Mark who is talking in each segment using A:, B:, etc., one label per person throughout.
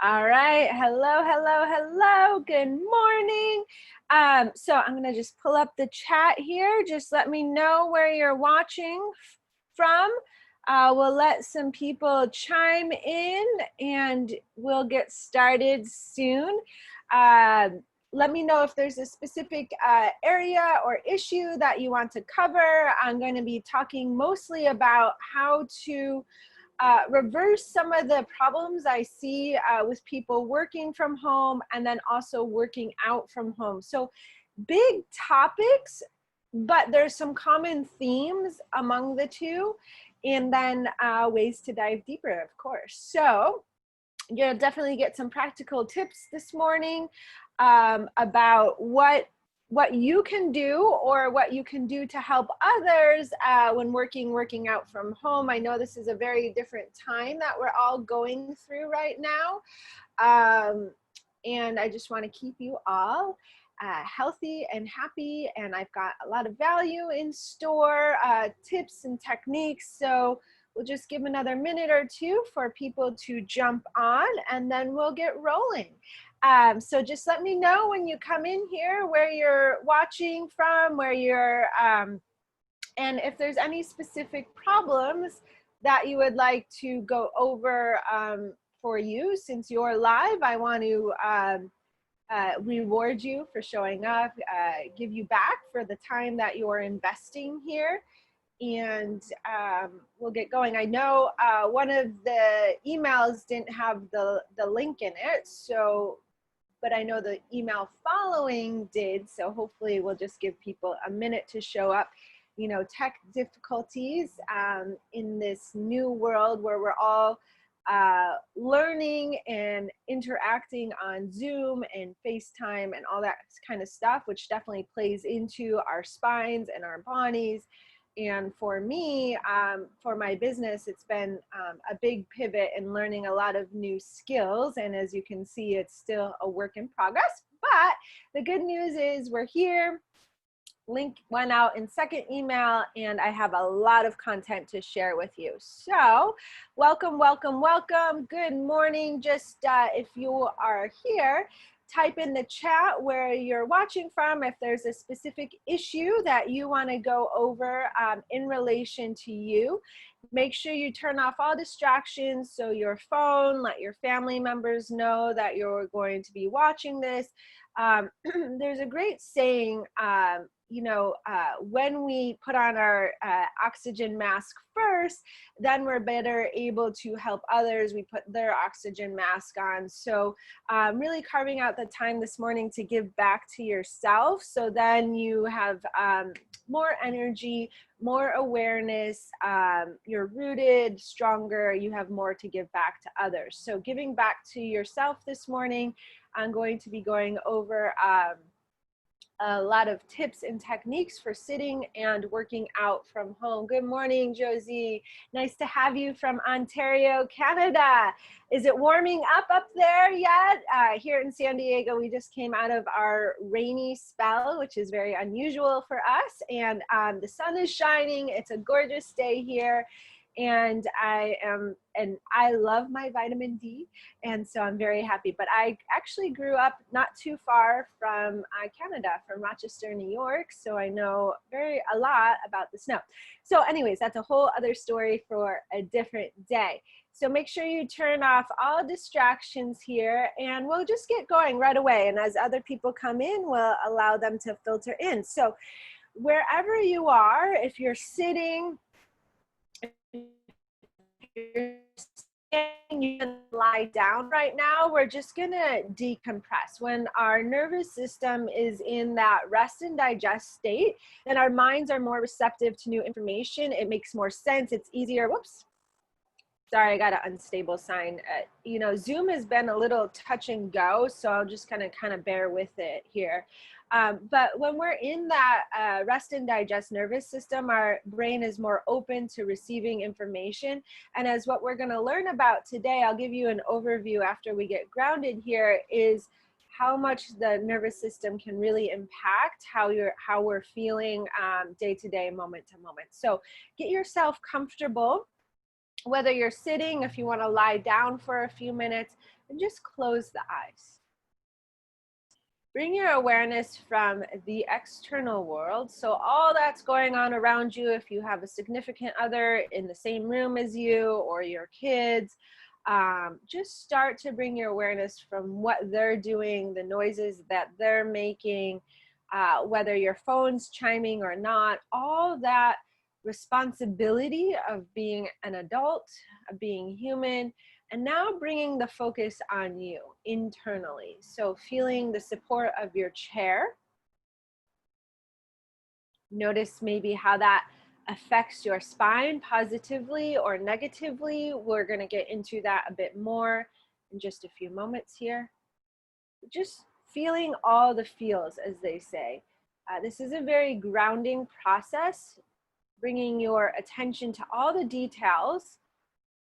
A: All right. Hello, hello, hello. Good morning. So I'm going to just pull up the chat here. Just let me know where you're watching from. We'll let some people chime in and we'll get started soon. Let me know if there's a specific area or issue that you want to cover. I'm going to be talking mostly about how to reverse some of the problems I see with people working from home and then also working out from home. So big topics, but there's some common themes among the two, and then ways to dive deeper, of course. So you'll definitely get some practical tips this morning about what you can do or what you can do to help others when working out from home. I know this is a very different time that we're all going through right now. And I just want to keep you all healthy and happy. And I've got a lot of value in store, tips and techniques. So we'll just give another minute or two for people to jump on and then we'll get rolling. So just let me know when you come in here where you're watching from, where you're, and if there's any specific problems that you would like to go over for you. Since you're live, I want to reward you for showing up, give you back for the time that you're investing here. And we'll get going. I know one of the emails didn't have the link in it, so, but I know the email following did, so hopefully we'll just give people a minute to show up. You know, tech difficulties in this new world where we're all learning and interacting on Zoom and FaceTime and all that kind of stuff, which definitely plays into our spines and our bodies. And for me, for my business, it's been a big pivot in learning a lot of new skills. And as you can see, it's still a work in progress. But the good news is we're here. Link went out in second email, and I have a lot of content to share with you. So welcome, welcome, welcome. Good morning. Just if you are here, type in the chat where you're watching from, if there's a specific issue that you want to go over in relation to you. Make sure you turn off all distractions, so your phone, let your family members know that you're going to be watching this. There's a great saying, when we put on our oxygen mask first, then we're better able to help others. We put their oxygen mask on. So really carving out the time this morning to give back to yourself, so then you have more energy, more awareness, you're rooted, stronger, you have more to give back to others. So giving back to yourself this morning, I'm going to be going over a lot of tips and techniques for sitting and working out from home. Good morning, Josie. Nice to have you from Ontario, Canada. Is it warming up there yet? Here in San Diego, we just came out of our rainy spell, which is very unusual for us. And the sun is shining. It's a gorgeous day here. And I love my vitamin D, and so I'm very happy. But I actually grew up not too far from Canada, from Rochester, New York, so I know a lot about the snow. So anyways, that's a whole other story for a different day. So make sure you turn off all distractions here, and we'll just get going right away. And as other people come in, we'll allow them to filter in. So wherever you are, if you're sitting, you're standing, you can lie down right now. We're just gonna decompress. When our nervous system is in that rest and digest state, then our minds are more receptive to new information. It makes more sense. It's easier. Whoops. Sorry, I got an unstable sign. Zoom has been a little touch and go, so I'll just kind of bear with it here. But when we're in that rest and digest nervous system, our brain is more open to receiving information. And as what we're going to learn about today, I'll give you an overview after we get grounded here, is how much the nervous system can really impact how we're feeling day to day, moment to moment. So get yourself comfortable. Whether you're sitting, if you want to lie down for a few minutes, and just close the eyes. Bring your awareness from the external world. So all that's going on around you, if you have a significant other in the same room as you or your kids, just start to bring your awareness from what they're doing, the noises that they're making, whether your phone's chiming or not, all that responsibility of being an adult, of being human, and now bringing the focus on you internally. So feeling the support of your chair. Notice maybe how that affects your spine positively or negatively. We're going to get into that a bit more in just a few moments here. Just feeling all the feels, as they say. This is a very grounding process, bringing your attention to all the details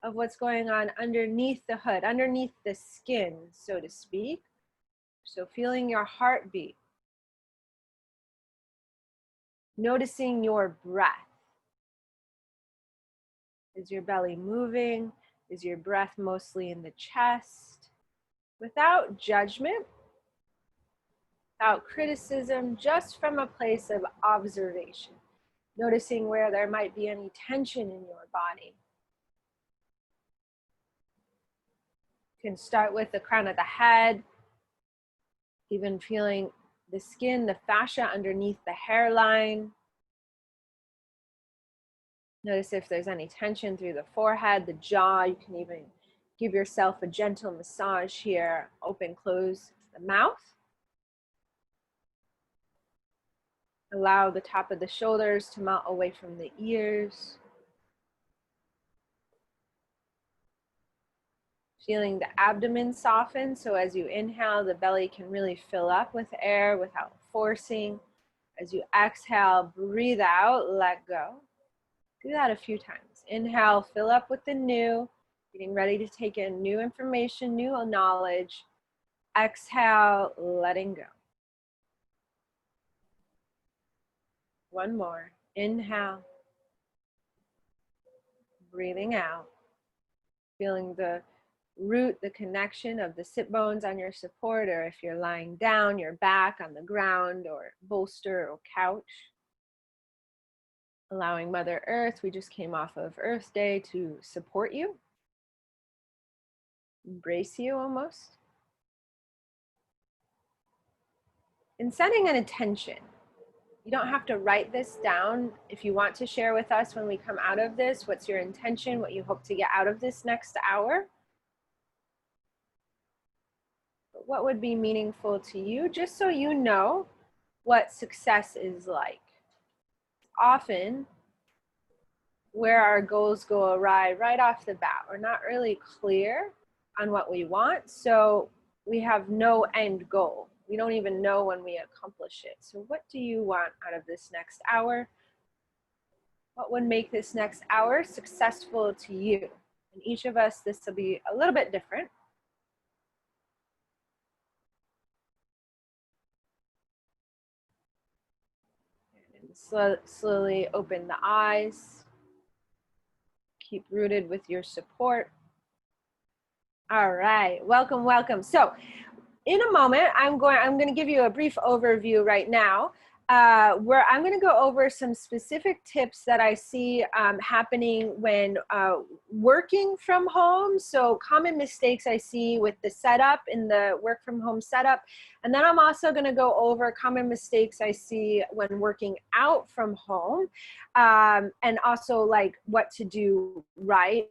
A: of what's going on underneath the hood, underneath the skin, so to speak. So feeling your heartbeat. Noticing your breath. Is your belly moving? Is your breath mostly in the chest? Without judgment, without criticism, just from a place of observation. Noticing where there might be any tension in your body. You can start with the crown of the head, even feeling the skin, the fascia underneath the hairline. Notice if there's any tension through the forehead, the jaw. You can even give yourself a gentle massage here. Open, close the mouth. Allow the top of the shoulders to melt away from the ears. Feeling the abdomen soften, so as you inhale, the belly can really fill up with air without forcing. As you exhale, breathe out, let go. Do that a few times. Inhale, fill up with the new, getting ready to take in new information, new knowledge. Exhale, letting go. One more. Inhale. Breathing out. Feeling the root, the connection of the sit bones on your support, or if you're lying down, your back on the ground or bolster or couch. Allowing Mother Earth, we just came off of Earth Day, to support you. Embrace you almost. And setting an intention. You don't have to write this down. If you want to share with us when we come out of this, what's your intention, what you hope to get out of this next hour. But what would be meaningful to you, just so you know what success is like. Often, where our goals go awry right off the bat, we're not really clear on what we want, so we have no end goal. We don't even know when we accomplish it. So what do you want out of this next hour? What would make this next hour successful to you? And each of us, this will be a little bit different. And slowly open the eyes. Keep rooted with your support. All right, welcome, welcome. So in a moment, I'm going to give you a brief overview right now, where I'm going to go over some specific tips that I see happening when working from home. So common mistakes I see with the setup, in the work from home setup. And then I'm also going to go over common mistakes I see when working out from home, and also like what to do right.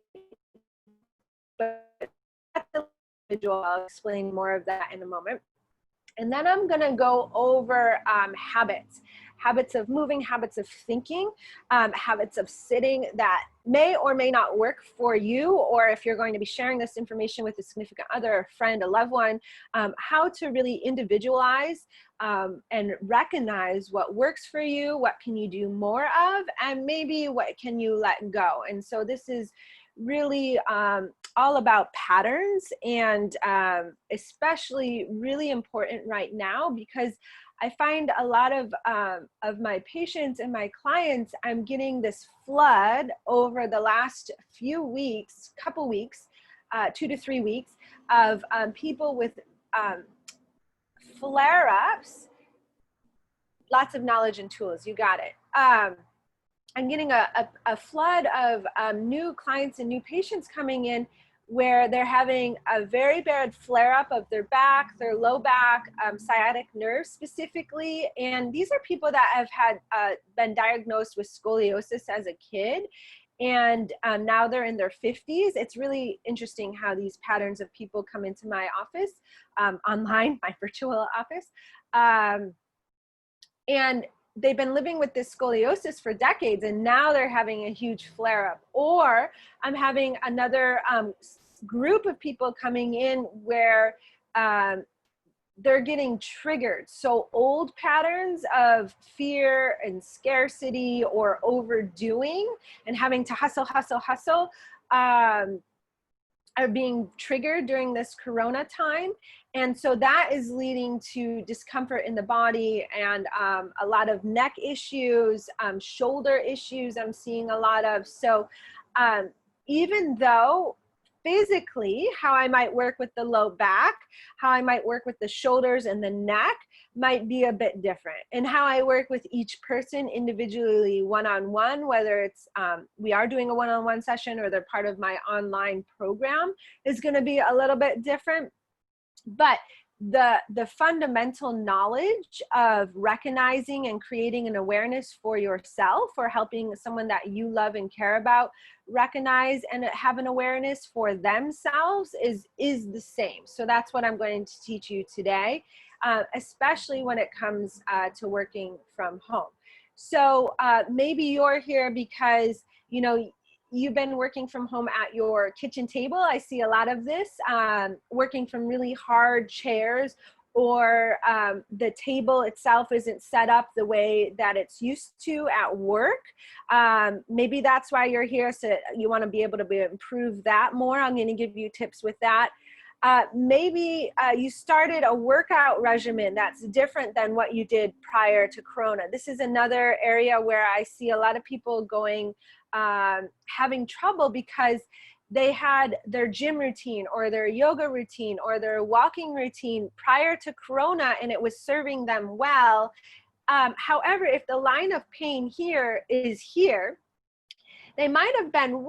A: But I'll explain more of that in a moment. And then I'm going to go over habits of moving, habits of thinking, habits of sitting that may or may not work for you, or if you're going to be sharing this information with a significant other, a friend, a loved one, how to really individualize and recognize what works for you, what can you do more of, and maybe what can you let go. And so this is really all about patterns, and especially really important right now, because I find a lot of my patients and my clients, I'm getting this flood over the last few weeks, couple weeks, 2 to 3 weeks of people with flare-ups. Lots of knowledge and tools, you got it. I'm getting a flood of new clients and new patients coming in where they're having a very bad flare-up of their back, their low back, sciatic nerve specifically. And these are people that have had been diagnosed with scoliosis as a kid. And now they're in their 50s. It's really interesting how these patterns of people come into my office, online, my virtual office. And they've been living with this scoliosis for decades, and now they're having a huge flare-up. Or I'm having another group of people coming in where they're getting triggered. So old patterns of fear and scarcity or overdoing and having to hustle, are being triggered during this corona time. And so that is leading to discomfort in the body and a lot of neck issues, shoulder issues I'm seeing a lot of. So even though physically how I might work with the low back, how I might work with the shoulders and the neck might be a bit different. And how I work with each person individually one-on-one, whether it's we are doing a one-on-one session or they're part of my online program, is going to be a little bit different. But the fundamental knowledge of recognizing and creating an awareness for yourself, or helping someone that you love and care about recognize and have an awareness for themselves is the same. So that's what I'm going to teach you today, especially when it comes to working from home. So maybe you're here because, you know, you've been working from home at your kitchen table. I see a lot of this, working from really hard chairs, or the table itself isn't set up the way that it's used to at work. Maybe that's why you're here, so you want to be able to improve that more. I'm going to give you tips with that. Maybe you started a workout regimen that's different than what you did prior to Corona. This is another area where I see a lot of people going, having trouble because they had their gym routine or their yoga routine or their walking routine prior to Corona, and it was serving them well. However, if the line of pain here is here, they might have been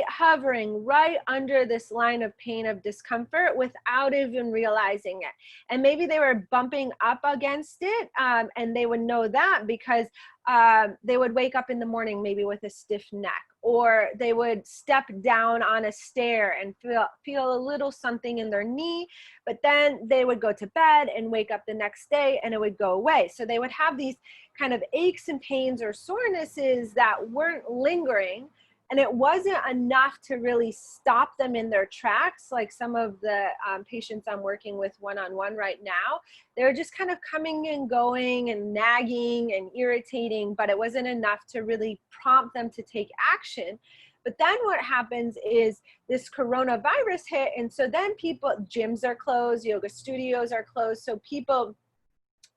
A: hovering right under this line of pain of discomfort without even realizing it. And maybe they were bumping up against it, and they would know that because they would wake up in the morning maybe with a stiff neck, or they would step down on a stair and feel a little something in their knee, but then they would go to bed and wake up the next day and it would go away. So they would have these kind of aches and pains or sorenesses that weren't lingering, and it wasn't enough to really stop them in their tracks. Like some of the patients I'm working with one-on-one right now, they're just kind of coming and going and nagging and irritating, but it wasn't enough to really prompt them to take action. But then what happens is this coronavirus hit, and so then gyms are closed, yoga studios are closed, so people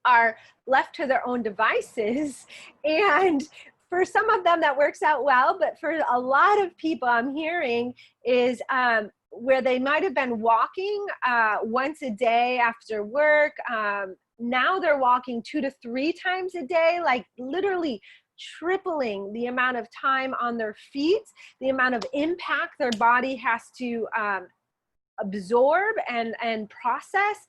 A: are left to their own devices. And for some of them that works out well, but for a lot of people I'm hearing is where they might have been walking once a day after work. Now they're walking 2 to 3 times a day, like literally tripling the amount of time on their feet, the amount of impact their body has to absorb and process,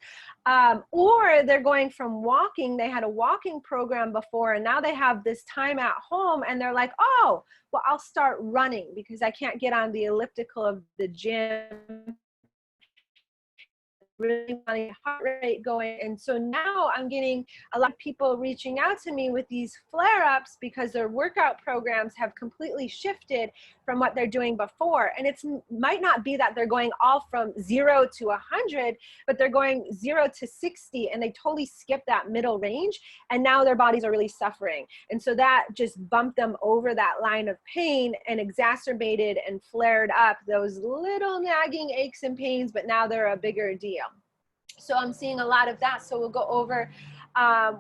A: or they're going from walking, they had a walking program before and now they have this time at home and they're like, oh, well, I'll start running because I can't get on the elliptical of the gym. Really wanting heart rate going. And so now I'm getting a lot of people reaching out to me with these flare-ups because their workout programs have completely shifted from what they're doing before. And it might not be that they're going all from 0 to 100, but they're going 0 to 60 and they totally skip that middle range. And now their bodies are really suffering. And so that just bumped them over that line of pain and exacerbated and flared up those little nagging aches and pains, but now they're a bigger deal. So I'm seeing a lot of that. So we'll go over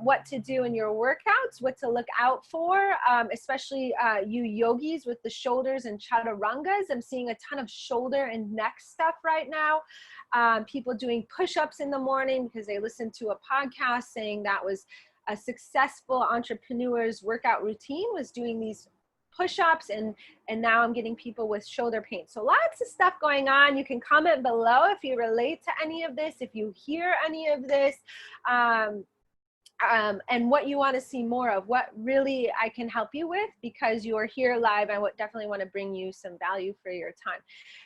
A: what to do in your workouts, what to look out for, especially you yogis with the shoulders and chaturangas. I'm seeing a ton of shoulder and neck stuff right now. People doing push-ups in the morning because they listened to a podcast saying that was a successful entrepreneur's workout routine, was doing these push-ups, and now I'm getting people with shoulder pain. So lots of stuff going on. You can comment below if you relate to any of this, if you hear any of this, and what you want to see more of, what really I can help you with, because you are here live. I would definitely want to bring you some value for your time.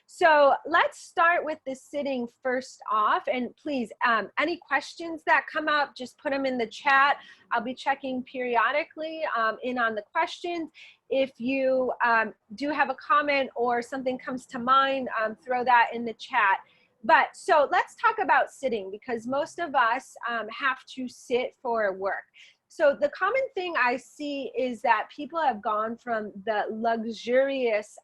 A: So let's start with the sitting first off. And please, any questions that come up, just put them in the chat. I'll be checking periodically in on the questions. If you do have a comment or something comes to mind, throw that in the chat. But so let's talk about sitting, because most of us have to sit for work. So the common thing I see is that people have gone from the luxurious,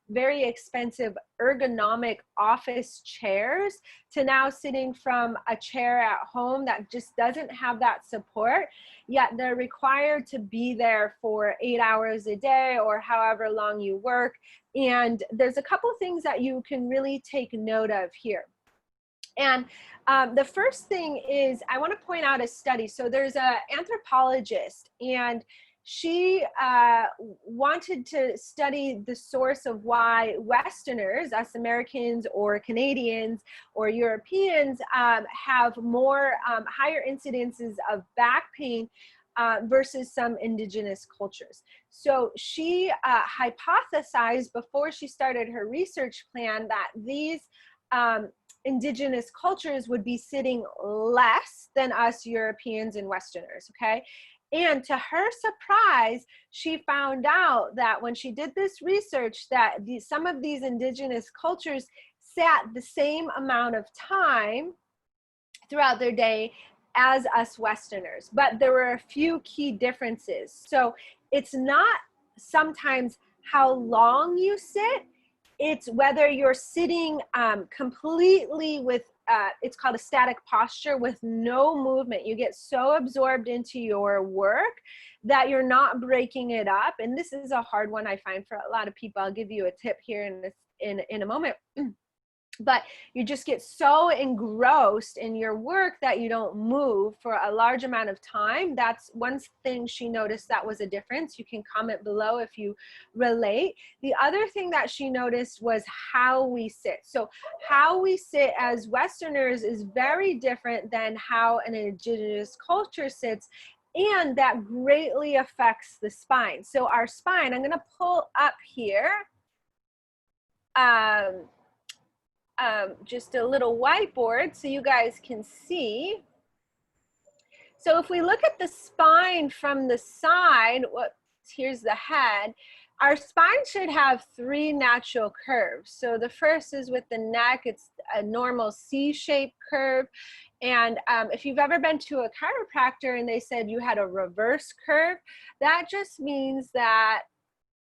A: very expensive ergonomic office chairs to now sitting from a chair at home that just doesn't have that support, yet they're required to be there for 8 hours a day or however long you work. And there's a couple things that you can really take note of here. And the first thing is, I want to point out a study. So there's an anthropologist, and she wanted to study the source of why Westerners, us Americans or Canadians or Europeans, have more higher incidences of back pain versus some indigenous cultures. So she hypothesized before she started her research plan that these indigenous cultures would be sitting less than us Europeans and Westerners, okay? And to her surprise, she found out that when she did this research, that some of these indigenous cultures sat the same amount of time throughout their day as us Westerners, but there were a few key differences. So it's not sometimes how long you sit, it's whether you're sitting completely with, it's called a static posture with no movement. You get so absorbed into your work that you're not breaking it up. And this is a hard one I find for a lot of people. I'll give you a tip here in a moment. But you just get so engrossed in your work that you don't move for a large amount of time. That's one thing she noticed that was a difference. You can comment below if you relate. The other thing that she noticed was how we sit. So how we sit as Westerners is very different than how an indigenous culture sits, and that greatly affects the spine. So our spine, I'm going to pull up here. Just a little whiteboard so you guys can see. So if we look at the spine from the side, here's the head. Our spine should have 3 natural curves. So the first is with the neck. It's a normal C-shaped curve. And if you've ever been to a chiropractor and they said you had a reverse curve, that just means that,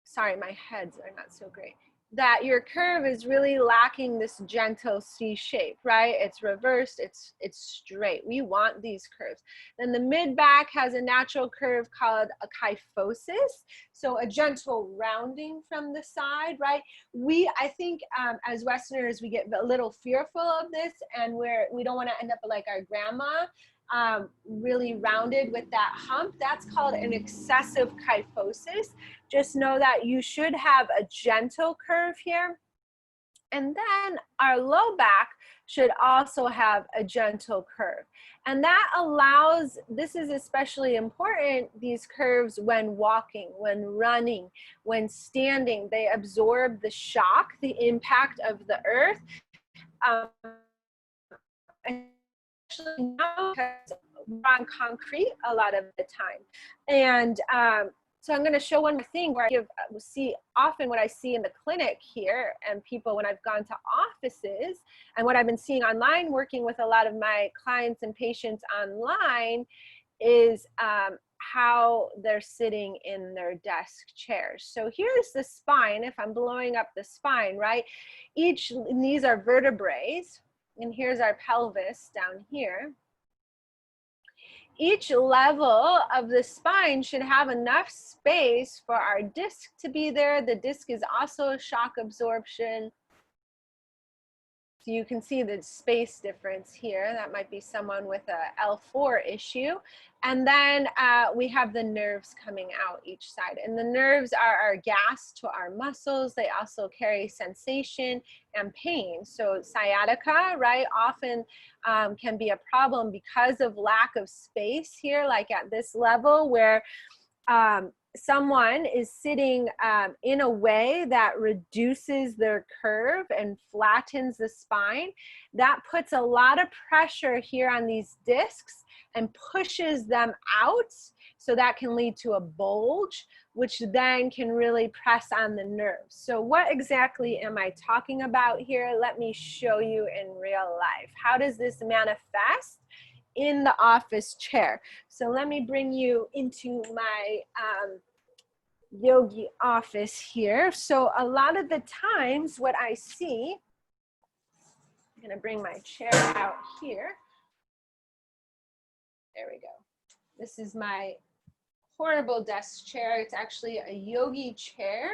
A: sorry, my heads are not so great, that your curve is really lacking this gentle C shape, right? It's reversed, it's straight. We want these curves. Then the mid-back has a natural curve called a kyphosis, so a gentle rounding from the side, right? I think as Westerners, we get a little fearful of this, and we don't want to end up like our grandma, really rounded with that hump. That's called an excessive kyphosis. Just know that you should have a gentle curve here. And then our low back should also have a gentle curve. And that allows, this is especially important, these curves when walking, when running, when standing, they absorb the shock, the impact of the earth. Especially now because we're on concrete a lot of the time. And so I'm going to show one more thing where I see often what I see in the clinic here, and people when I've gone to offices, and what I've been seeing online working with a lot of my clients and patients online is how they're sitting in their desk chairs. So here's the spine. If I'm blowing up the spine, right? These are vertebrae, and here's our pelvis down here. each level of the spine should have enough space for our disc to be there. The disc is also a shock absorption. So you can see the space difference here. That might be someone with a L4 issue. And then we have the nerves coming out each side. And the nerves are our gas to our muscles. They also carry sensation and pain. So sciatica, right, often can be a problem because of lack of space here, like at this level where someone is sitting in a way that reduces their curve and flattens the spine. That puts a lot of pressure here on these discs and pushes them out. So that can lead to a bulge, which then can really press on the nerves. So what exactly am I talking about here? Let me show you in real life. How does this manifest in the office chair? So let me bring you into my yogi office here. So a lot of the times what I see, I'm gonna bring my chair out here. There we go. This is my horrible desk chair. It's actually a yogi chair.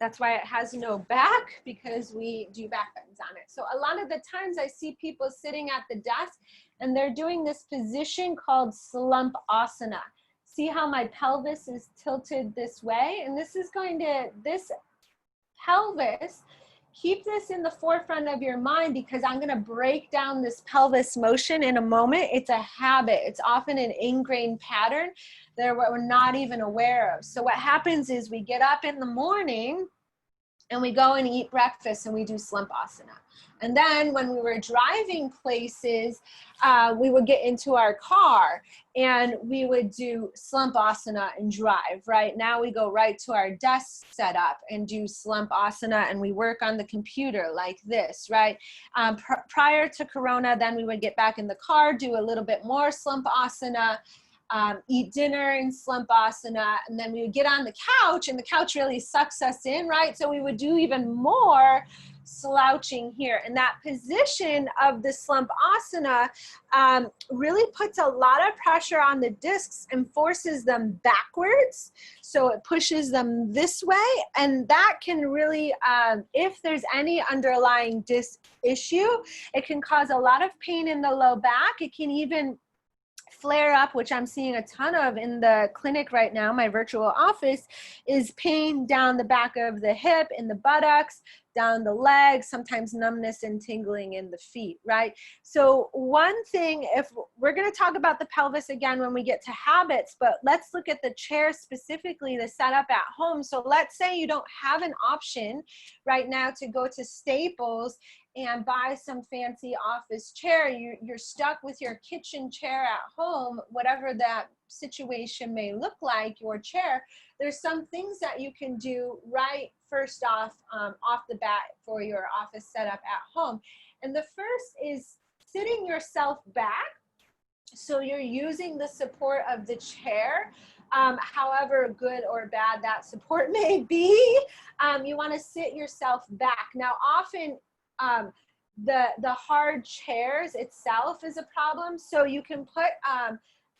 A: That's why it has no back, because we do back bends on it. So a lot of the times I see people sitting at the desk and they're doing this position called Slump Asana. See how my pelvis is tilted this way? And this is going to, this pelvis, keep this in the forefront of your mind, because I'm gonna break down this pelvis motion in a moment. It's a habit. It's often an ingrained pattern that we're not even aware of. So what happens is we get up in the morning and we go and eat breakfast and we do Slump Asana. And then when we were driving places, we would get into our car and we would do Slump Asana and drive, right? Now we go right to our desk setup and do Slump Asana, and we work on the computer like this, right? Prior to Corona, then we would get back in the car, do a little bit more Slump Asana, eat dinner in Slump Asana, and then we would get on the couch, and the couch really sucks us in, right? So we would do even more slouching here. And that position of the Slump Asana really puts a lot of pressure on the discs and forces them backwards. So it pushes them this way, and that can really, if there's any underlying disc issue, it can cause a lot of pain in the low back. It can even flare up, which I'm seeing a ton of in the clinic right now, my virtual office, is pain down the back of the hip, in the buttocks, down the legs, sometimes numbness and tingling in the feet, right? So one thing, if we're gonna talk about the pelvis again when we get to habits, but let's look at the chair specifically, the setup at home. So let's say you don't have an option right now to go to Staples and buy some fancy office chair. You're stuck with your kitchen chair at home, whatever that situation may look like, your chair. There's some things that you can do right first off the bat for your office setup at home. And the first is sitting yourself back. So you're using the support of the chair, however good or bad that support may be. You want to sit yourself back. Now, often the hard chairs itself is a problem. So you can put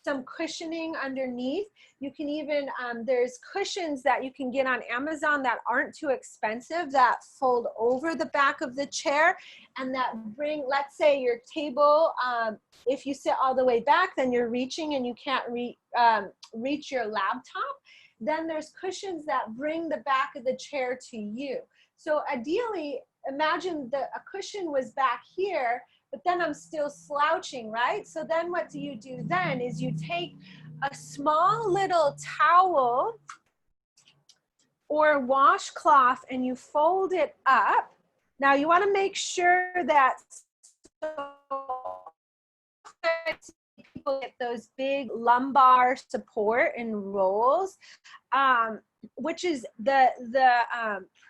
A: some cushioning underneath. You can even, there's cushions that you can get on Amazon that aren't too expensive, that fold over the back of the chair and that bring, let's say your table, if you sit all the way back, then you're reaching and you can't reach your laptop. Then there's cushions that bring the back of the chair to you. So ideally, imagine that a cushion was back here, but then I'm still slouching, right? So then what do you do then is you take a small little towel or washcloth and you fold it up. Now you want to make sure that people get those big lumbar support and rolls, which is the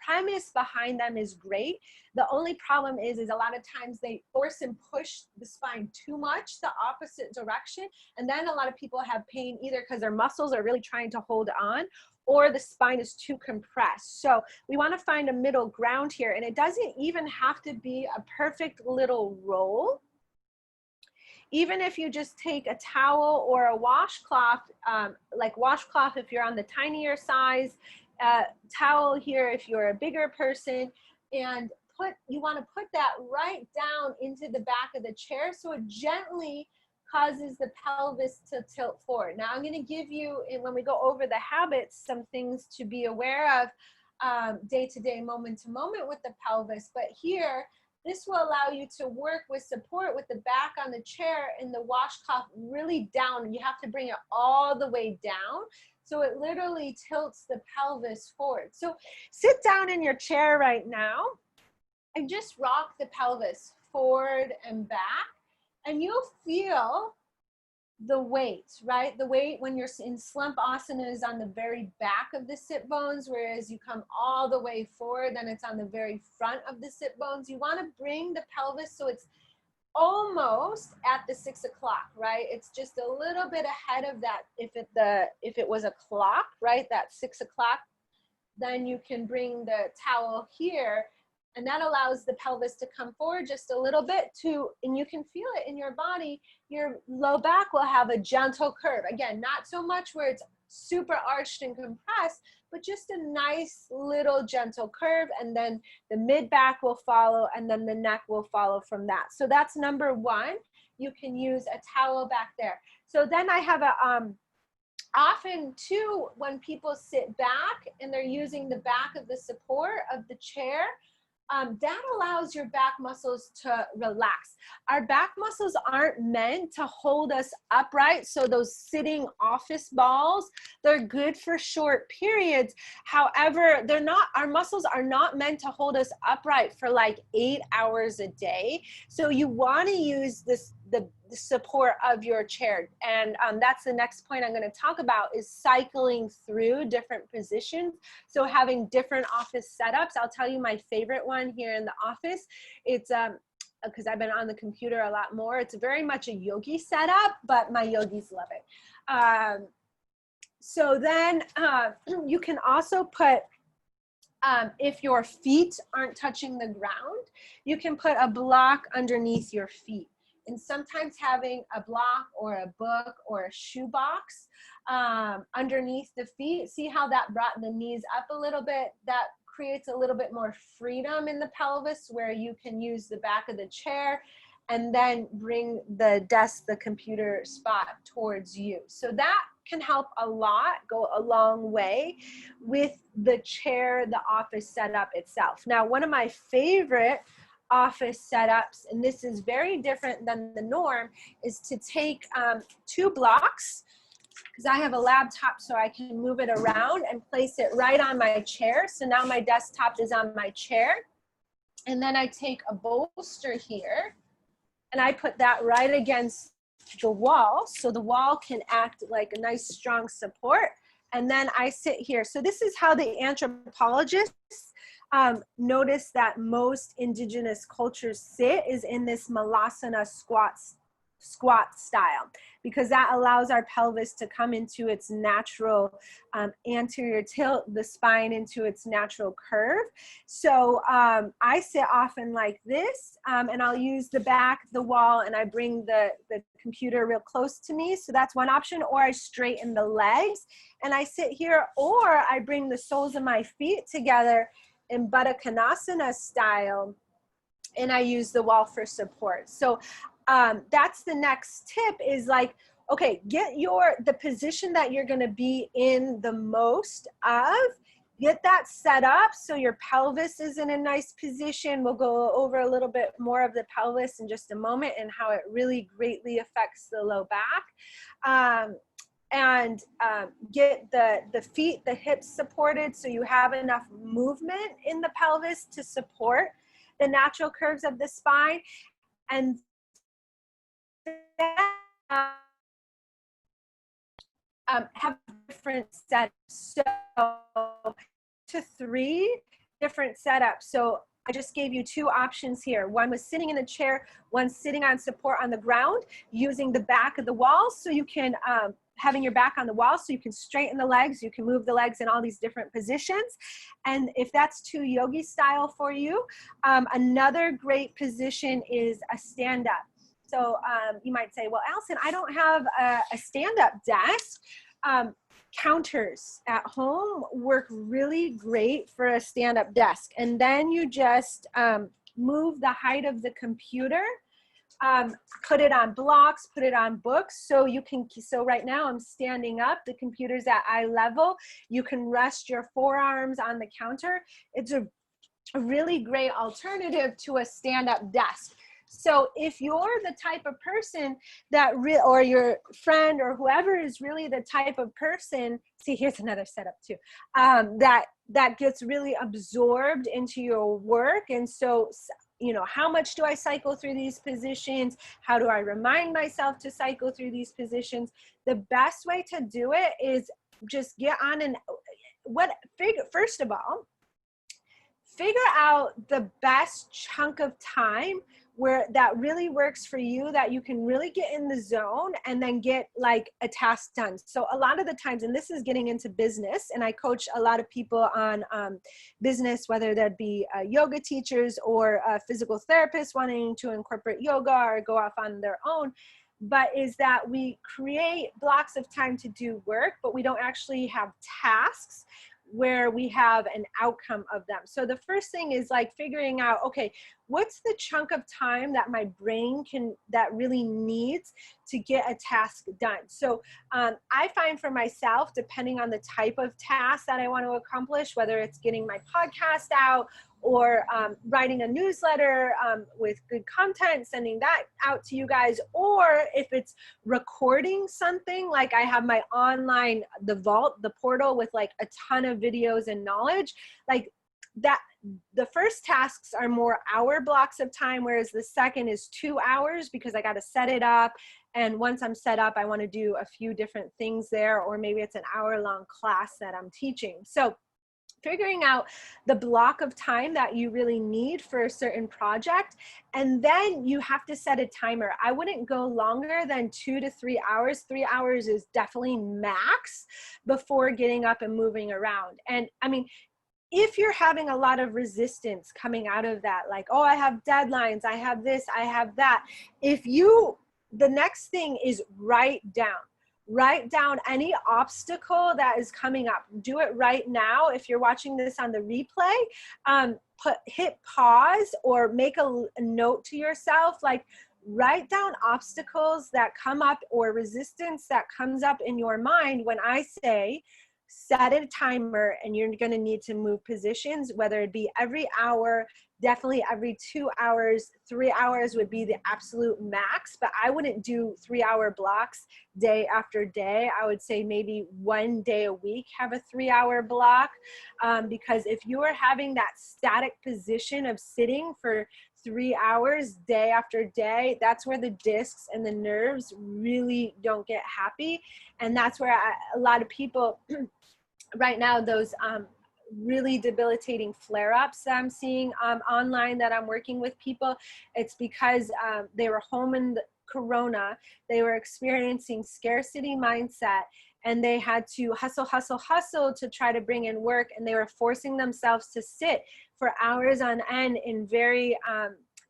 A: premise behind them is great. The only problem is a lot of times they force and push the spine too much the opposite direction, and then a lot of people have pain either because their muscles are really trying to hold on or the spine is too compressed. So we want to find a middle ground here, and it doesn't even have to be a perfect little roll. even if you just take a towel or a washcloth, like washcloth if you're on the tinier size, towel here if you're a bigger person, and you want to put that right down into the back of the chair so it gently causes the pelvis to tilt forward. Now I'm going to give you, when we go over the habits, some things to be aware of day to day, moment to moment with the pelvis. But here, this will allow you to work with support with the back on the chair and the washcloth really down. You have to bring it all the way down. So it literally tilts the pelvis forward. So sit down in your chair right now and just rock the pelvis forward and back. And you'll feel the weight, right? The weight when you're in Slump Asana is on the very back of the sit bones, whereas you come all the way forward, then it's on the very front of the sit bones. You want to bring the pelvis so it's almost at the 6 o'clock, right? It's just a little bit ahead of that. If it was a clock, right, that 6 o'clock, then you can bring the towel here, and that allows the pelvis to come forward just a little bit and you can feel it in your body. Your low back will have a gentle curve. Again, not so much where it's super arched and compressed, but just a nice little gentle curve, and then the mid back will follow, and then the neck will follow from that. So that's number one. You can use a towel back there. So then I have often too, when people sit back and they're using the back of the support of the chair, that allows your back muscles to relax. Our back muscles aren't meant to hold us upright. So those sitting office balls, they're good for short periods. However, our muscles are not meant to hold us upright for like 8 hours a day. So you want to use the support of your chair. And that's the next point I'm going to talk about, is cycling through different positions. So having different office setups. I'll tell you my favorite one here in the office. It's because I've been on the computer a lot more. It's very much a yogi setup, but my yogis love it. So then you can also put, if your feet aren't touching the ground, you can put a block underneath your feet. And sometimes having a block or a book or a shoebox underneath the feet, see how that brought the knees up a little bit? That creates a little bit more freedom in the pelvis, where you can use the back of the chair and then bring the desk, the computer spot towards you. So that can help a lot, go a long way with the chair, the office setup itself. Now, one of my favorite office setups, and this is very different than the norm, is to take 2 blocks, because I have a laptop so I can move it around, and place it right on my chair. So now my desktop is on my chair. And then I take a bolster here and I put that right against the wall, so the wall can act like a nice strong support. And then I sit here. So this is how the anthropologists notice that most indigenous cultures sit, is in this malasana squat style, because that allows our pelvis to come into its natural anterior tilt, the spine into its natural curve. So I sit often like this, and I'll use the back, the wall, and I bring the computer real close to me. So that's one option. Or I straighten the legs and I sit here, or I bring the soles of my feet together in Baddha Konasana style, and I use the wall for support. So that's the next tip, is like, okay, get the position that you're going to be in the most of, get that set up so your pelvis is in a nice position. We'll go over a little bit more of the pelvis in just a moment and how it really greatly affects the low back. Get the feet, the hips supported so you have enough movement in the pelvis to support the natural curves of the spine. And have different setups, so to 3 different setups. So I just gave you 2 options here. One was sitting in the chair, one sitting on support on the ground, using the back of the wall, so you can having your back on the wall so you can straighten the legs, you can move the legs in all these different positions. And if that's too yogi style for you, another great position is a stand-up. So you might say, well, Alison, I don't have a stand-up desk. Counters at home work really great for a stand-up desk. And then you just move the height of the computer, put it on blocks, put it on books. So you can, so right now I'm standing up, the computer's at eye level. You can rest your forearms on the counter. It's a really great alternative to a stand-up desk. So if you're the type of person that or your friend or whoever is really the type of person, see, here's another setup too, that gets really absorbed into your work. And so, you know, how much do I cycle through these positions? How do I remind myself to cycle through these positions? The best way to do it is just get on and first of all, figure out the best chunk of time where that really works for you, that you can really get in the zone and then get like a task done. So a lot of the times, and this is getting into business, and I coach a lot of people on business, whether that be yoga teachers or physical therapists wanting to incorporate yoga or go off on their own, but is that we create blocks of time to do work, but we don't actually have tasks where we have an outcome of them. So the first thing is like figuring out, okay, what's the chunk of time that my brain that really needs to get a task done? So I find for myself, depending on the type of task that I want to accomplish, whether it's getting my podcast out or writing a newsletter with good content, sending that out to you guys, or if it's recording something, like I have my online, the vault, the portal with like a ton of videos and knowledge, like that, the first tasks are more hour blocks of time, whereas the second is 2 hours because I got to set it up. And once I'm set up, I want to do a few different things there, or maybe it's an hour-long class that I'm teaching. So figuring out the block of time that you really need for a certain project, and then you have to set a timer. I wouldn't go longer than 2 to 3 hours. 3 hours is definitely max before getting up and moving around. And I mean, if you're having a lot of resistance coming out of that, like, oh, I have deadlines, I have this, I have that. The next thing is write down any obstacle that is coming up. Do it right now. If you're watching this on the replay, hit pause or make a note to yourself, like write down obstacles that come up or resistance that comes up in your mind when I say, set a timer and you're going to need to move positions, whether it be every hour, definitely every 2 hours. 3 hours would be the absolute max, but I wouldn't do 3 hour blocks day after day. I would say maybe 1 day a week, have a 3 hour block, because if you are having that static position of sitting for 3 hours day after day, that's where the discs and the nerves really don't get happy. And that's where a lot of people right now, those really debilitating flare-ups that I'm seeing online that I'm working with people, it's because they were home in the corona, they were experiencing scarcity mindset, and they had to hustle to try to bring in work, and they were forcing themselves to sit for hours on end in very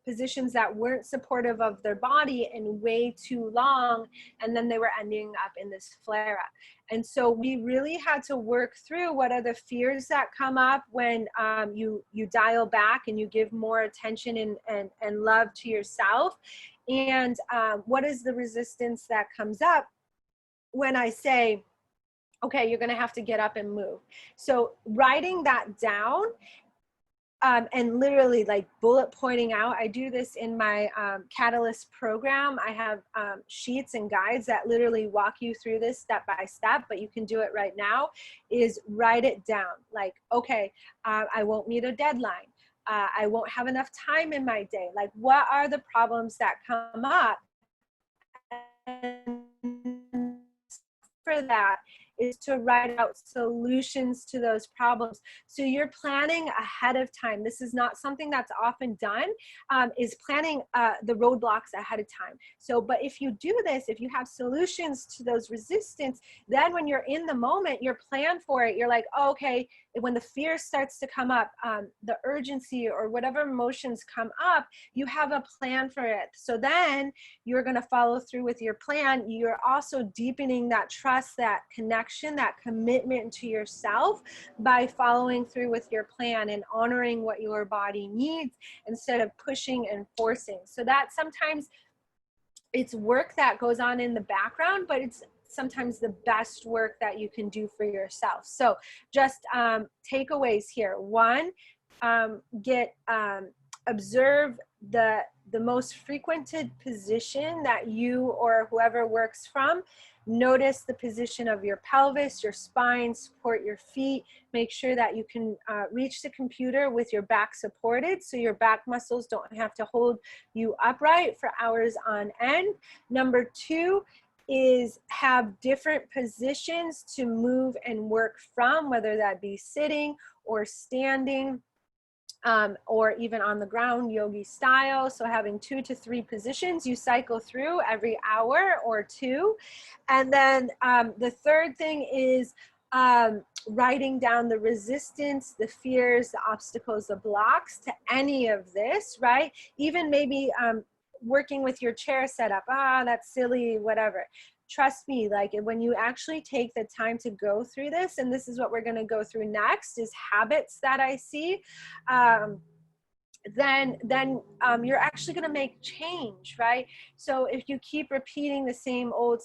A: positions that weren't supportive of their body and way too long, and then they were ending up in this flare-up. And so we really had to work through what are the fears that come up when you dial back and you give more attention and love to yourself, and what is the resistance that comes up when I say, okay, you're gonna have to get up and move. So writing that down, and literally like bullet pointing out, I do this in my Catalyst program. I have sheets and guides that literally walk you through this step by step, but you can do it right now, is write it down. Like, okay, I won't meet a deadline. I won't have enough time in my day. Like, what are the problems that come up? And for that is to write out solutions to those problems. So you're planning ahead of time. This is not something that's often done, is planning the roadblocks ahead of time. So, but if you do this, if you have solutions to those resistance, then when you're in the moment, you're planned for it. You're like, oh, okay, when the fear starts to come up, the urgency or whatever emotions come up, you have a plan for it. So then you're going to follow through with your plan. You're also deepening that trust, that connection, that commitment to yourself by following through with your plan and honoring what your body needs instead of pushing and forcing. So that sometimes it's work that goes on in the background, but it's sometimes the best work that you can do for yourself. So just takeaways here. One, observe the most frequented position that you or whoever works from. Notice the position of your pelvis, your spine, support your feet. Make sure that you can reach the computer with your back supported so your back muscles don't have to hold you upright for hours on end. Number two is have different positions to move and work from, whether that be sitting or standing, or even on the ground, yogi style. So having 2 to 3 positions you cycle through every hour or two. And then the third thing is writing down the resistance, the fears, the obstacles, the blocks to any of this, right? Even maybe working with your chair setup, that's silly, whatever. Trust me, like when you actually take the time to go through this, and this is what we're going to go through next, is habits that I see, then you're actually going to make change, right? So if you keep repeating the same old,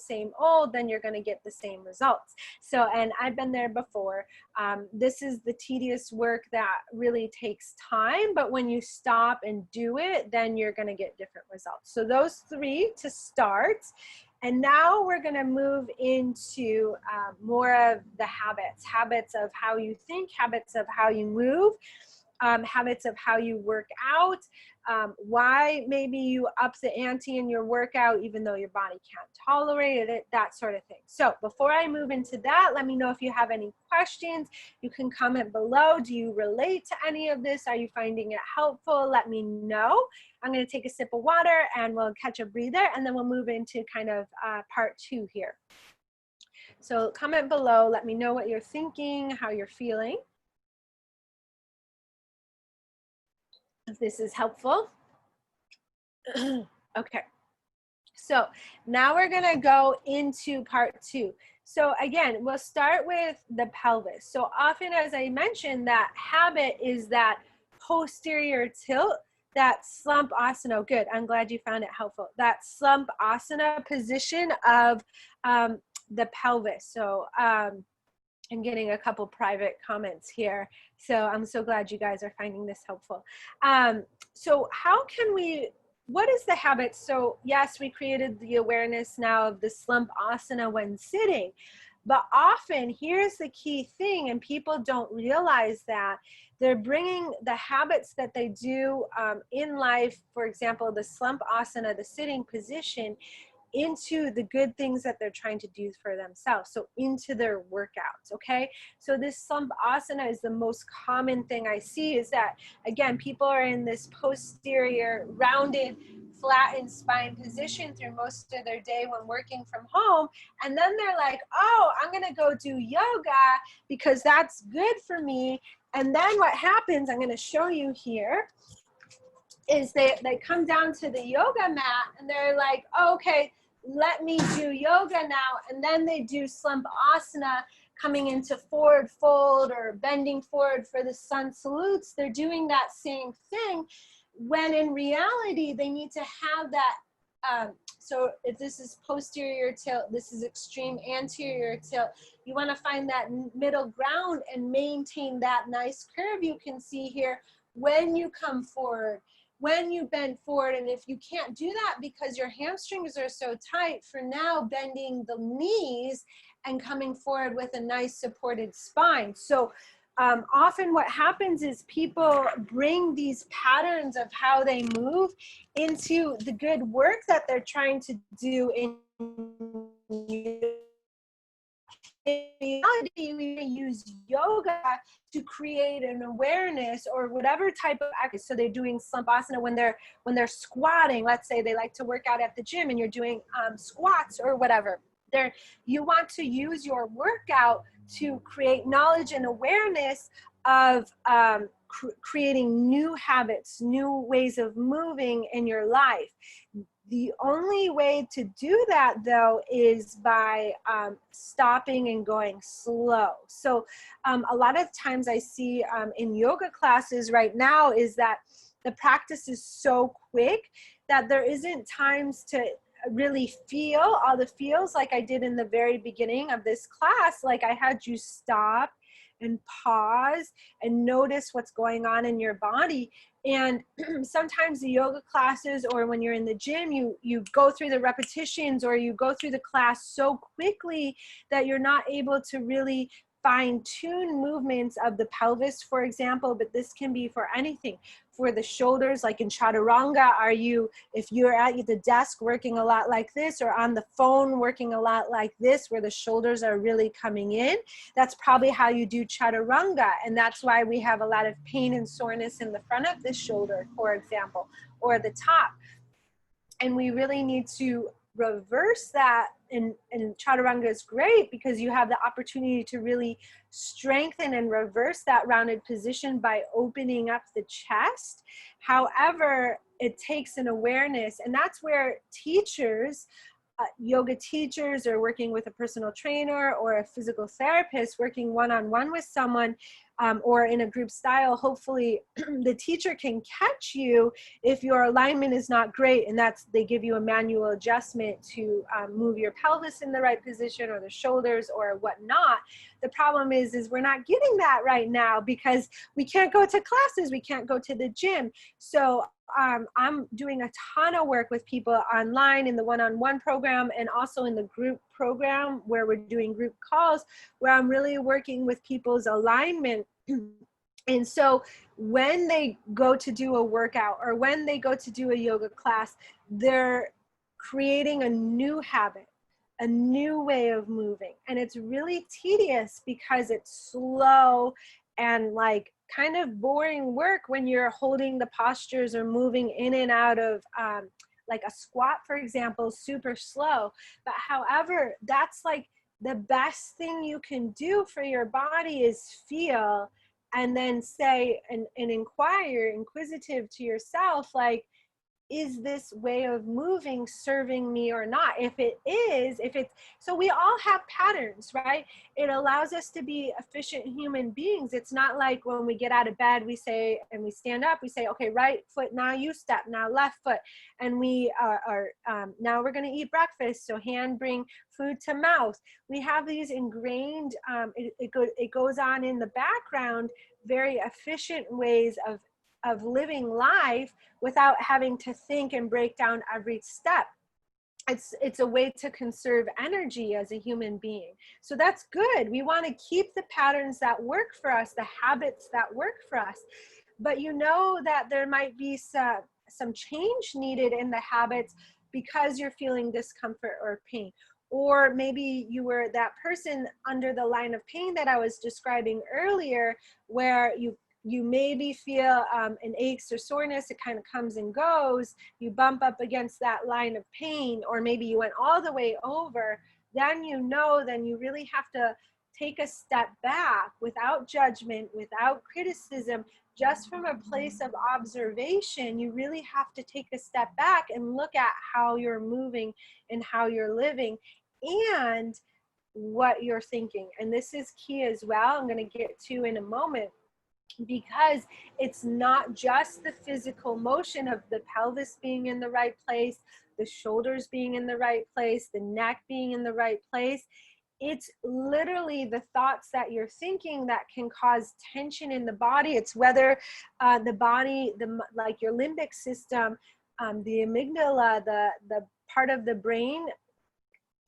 A: then you're going to get the same results. So, and I've been there before. This is the tedious work that really takes time, but when you stop and do it, then you're going to get different results. So those 3 to start. And now we're going to move into more of the habits of how you think, habits of how you move, habits of how you work out, why maybe you up the ante in your workout even though your body can't tolerate it, that sort of thing. So before I move into that, let me know if you have any questions. You can comment below. Do you relate to any of this? Are you finding it helpful? Let me know. I'm going to take a sip of water and we'll catch a breather, and then we'll move into kind of part 2 here. So comment below. Let me know what you're thinking, how you're feeling. If this is helpful. Okay, so now we're gonna go into part 2. So again, we'll start with the pelvis. So often, as I mentioned, that habit is that posterior tilt, that slump asana. Good, I'm glad you found it helpful. That slump asana position of the pelvis. So I'm getting a couple private comments here. So I'm so glad you guys are finding this helpful. So how can we, what is the habit? So yes, we created the awareness now of the slump asana when sitting, but often here's the key thing, and people don't realize that they're bringing the habits that they do in life, for example, the slump asana, the sitting position, into the good things that they're trying to do for themselves, so into their workouts. Okay, so this slump asana is the most common thing I see, is that again, people are in this posterior rounded flattened spine position through most of their day when working from home, and then they're like, oh, I'm gonna go do yoga because that's good for me. And then what happens, I'm gonna show you here, is they come down to the yoga mat and they're like, oh, okay, let me do yoga now. And then they do slump asana, coming into forward fold or bending forward for the sun salutes. They're doing that same thing, when in reality, they need to have that. So if this is posterior tilt, this is extreme anterior tilt. You want to find that middle ground and maintain that nice curve you can see here when you come forward, when you bend forward. And if you can't do that because your hamstrings are so tight, for now, bending the knees and coming forward with a nice supported spine. So often what happens is people bring these patterns of how they move into the good work that they're trying to do in reality, we use yoga to create an awareness or whatever type of act. So they're doing Slump Asana when they're squatting. Let's say they like to work out at the gym and you're doing squats or whatever. You want to use your workout to create knowledge and awareness of creating new habits, new ways of moving in your life. The only way to do that, though, is by stopping and going slow. So a lot of times I see in yoga classes right now is that the practice is so quick that there isn't times to really feel all the feels like I did in the very beginning of this class. Like I had you stop and pause and notice what's going on in your body. And sometimes the yoga classes, or when you're in the gym, you go through the repetitions or you go through the class so quickly that you're not able to really fine-tune movements of the pelvis, for example, but this can be for anything. For the shoulders, like in chaturanga, if you're at the desk working a lot like this, or on the phone working a lot like this, where the shoulders are really coming in, that's probably how you do chaturanga. And that's why we have a lot of pain and soreness in the front of the shoulder, for example, or the top. And we really need to reverse that. And chaturanga is great because you have the opportunity to really strengthen and reverse that rounded position by opening up the chest. However, it takes an awareness, and that's where teachers, yoga teachers, or working with a personal trainer or a physical therapist, working one-on-one with someone, or in a group style, hopefully the teacher can catch you if your alignment is not great, and they give you a manual adjustment to move your pelvis in the right position, or the shoulders, or whatnot. The problem is we're not getting that right now because we can't go to classes, we can't go to the gym. So I'm doing a ton of work with people online in the one-on-one program, and also in the group program where we're doing group calls, where I'm really working with people's alignment. And so when they go to do a workout or when they go to do a yoga class, they're creating a new habit, a new way of moving. And it's really tedious because it's slow and like kind of boring work when you're holding the postures or moving in and out of like a squat, for example, super slow. But however, that's like the best thing you can do for your body is feel, and then say and inquire, inquisitive to yourself, like, is this way of moving serving me or not? If it's, so we all have patterns, right? It allows us to be efficient human beings. It's not like when we get out of bed, we say, and we stand up, we say, okay, right foot, now you step, now left foot. And we now we're gonna eat breakfast. So hand bring food to mouth. We have these ingrained, it goes on in the background, very efficient ways of living life without having to think and break down every step. It's a way to conserve energy as a human being. So that's good. We want to keep the patterns that work for us, the habits that work for us. But you know that there might be some change needed in the habits because you're feeling discomfort or pain. Or maybe you were that person under the line of pain that I was describing earlier, where you maybe feel an aches or soreness, it kind of comes and goes, you bump up against that line of pain, or maybe you went all the way over, then you really have to take a step back without judgment, without criticism, just from a place of observation. You really have to take a step back and look at how you're moving and how you're living and what you're thinking. And this is key as well, I'm going to get to in a moment, because it's not just the physical motion of the pelvis being in the right place, the shoulders being in the right place, the neck being in the right place. It's literally the thoughts that you're thinking that can cause tension in the body. It's whether the body, like your limbic system, the amygdala, the part of the brain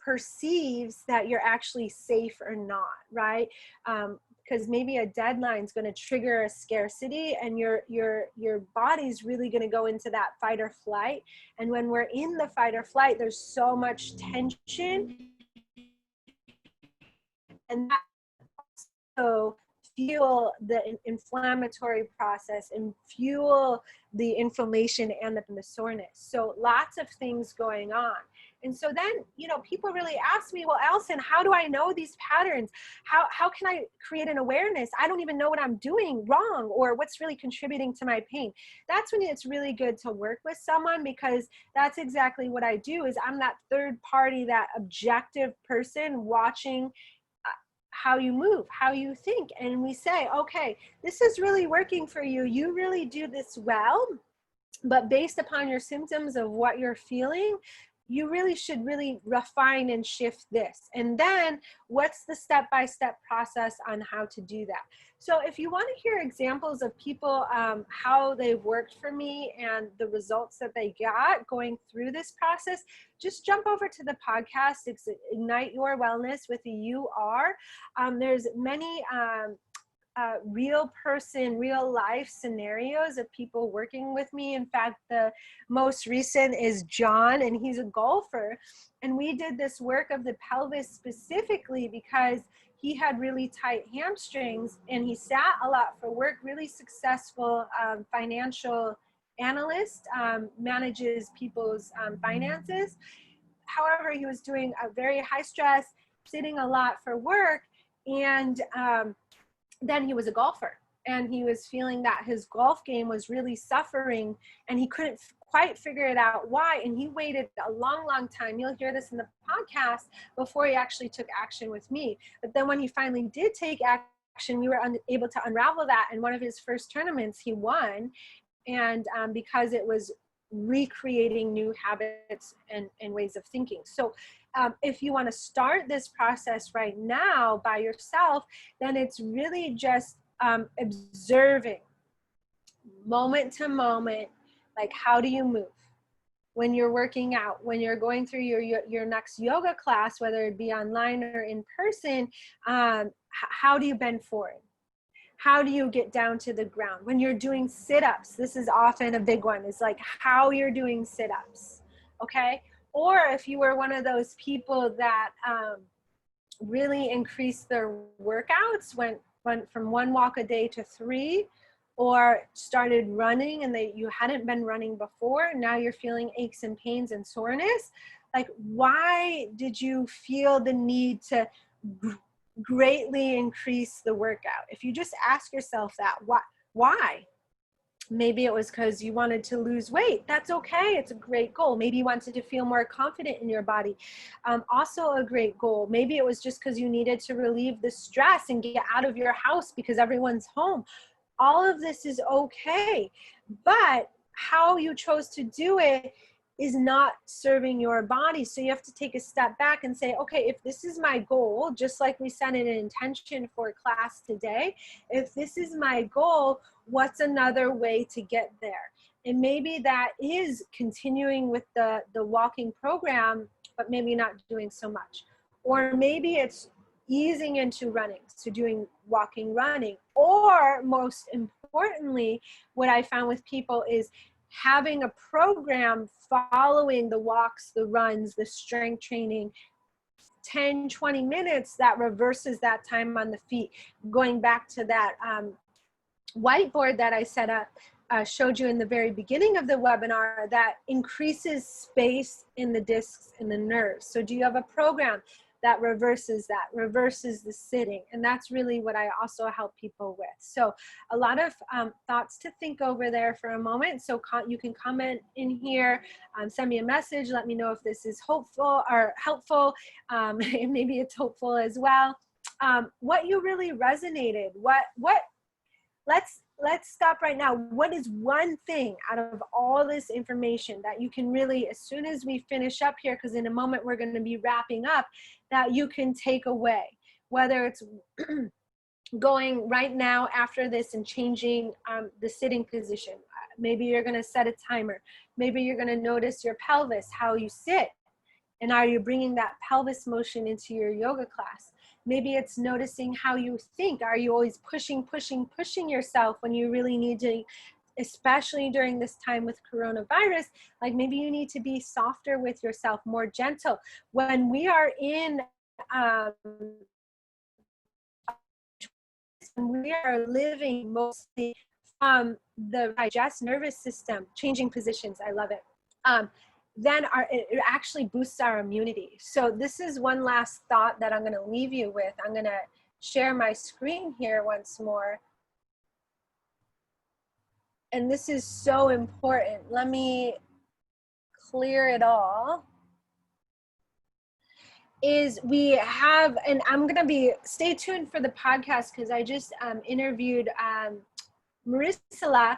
A: perceives that you're actually safe or not, right? Because maybe a deadline is going to trigger a scarcity, and your body's really going to go into that fight or flight. And when we're in the fight or flight, there's so much tension, And that also fuel the inflammatory process and fuel the inflammation and the soreness. So lots of things going on. And so then, you know, people really ask me, well, Alison, how do I know these patterns? How can I create an awareness? I don't even know what I'm doing wrong or what's really contributing to my pain. That's when it's really good to work with someone, because that's exactly what I do. Is I'm that third party, that objective person watching how you move, how you think. And we say, okay, this is really working for you. You really do this well, but based upon your symptoms of what you're feeling, you really should really refine and shift this. And then what's the step-by-step process on how to do that? So if you want to hear examples of people, how they've worked for me and the results that they got going through this process, just jump over to the podcast. It's Ignite Your Wellness with a UR. There's many real person, real life scenarios of people working with me. In fact, the most recent is John, and he's a golfer. And we did this work of the pelvis specifically because he had really tight hamstrings and he sat a lot for work, really successful financial analyst, manages people's finances. However, he was doing a very high stress, sitting a lot for work, and then he was a golfer, and he was feeling that his golf game was really suffering, and he couldn't quite figure it out why. And he waited a long, long time. You'll hear this in the podcast, before he actually took action with me. But then when he finally did take action, we were able to unravel that. In one of his first tournaments, he won. And because it was recreating new habits and ways of thinking. So if you want to start this process right now by yourself, then it's really just observing moment to moment, like, how do you move when you're working out, when you're going through your next yoga class, whether it be online or in person. How do you bend forward? How do you get down to the ground? When you're doing sit-ups, this is often a big one, is like how you're doing sit-ups, okay? Or if you were one of those people that really increased their workouts, went from 1 walk a day to 3, or started running and you hadn't been running before, now you're feeling aches and pains and soreness, like, why did you feel the need to greatly increase the workout? If you just ask yourself that, why? Maybe it was because you wanted to lose weight. That's okay. It's a great goal. Maybe you wanted to feel more confident in your body. Also a great goal. Maybe it was just because you needed to relieve the stress and get out of your house because everyone's home. All of this is okay. But how you chose to do it is not serving your body. So you have to take a step back and say, okay, if this is my goal, just like we set an intention for class today, if this is my goal, what's another way to get there? And maybe that is continuing with the walking program, but maybe not doing so much. Or maybe it's easing into running, so doing walking, running. Or most importantly, what I found with people is having a program following the walks, the runs, the strength training, 10, 20 minutes that reverses that time on the feet. Going back to that whiteboard that I set up, showed you in the very beginning of the webinar, that increases space in the discs and the nerves. So do you have a program that reverses the sitting? And that's really what I also help people with. So a lot of thoughts to think over there for a moment. So you can comment in here, send me a message, let me know if this is hopeful or helpful. Maybe it's hopeful as well. What you really resonated, let's stop right now. What is one thing out of all this information that you can really, as soon as we finish up here, because in a moment we're going to be wrapping up, that you can take away? Whether it's going right now after this and changing the sitting position. Maybe you're going to set a timer. Maybe you're going to notice your pelvis, how you sit. And are you bringing that pelvis motion into your yoga class? Maybe it's noticing how you think. Are you always pushing yourself when you really need to, especially during this time with coronavirus? Like, maybe you need to be softer with yourself, more gentle. When we are in we are living mostly from the digest nervous system, changing positions, I love it, then it actually boosts our immunity. So this is one last thought that I'm going to leave you with. I'm going to share my screen here once more. And this is so important. Let me clear it all. Is we have, and I'm going to be, stay tuned for the podcast because I just interviewed Marissa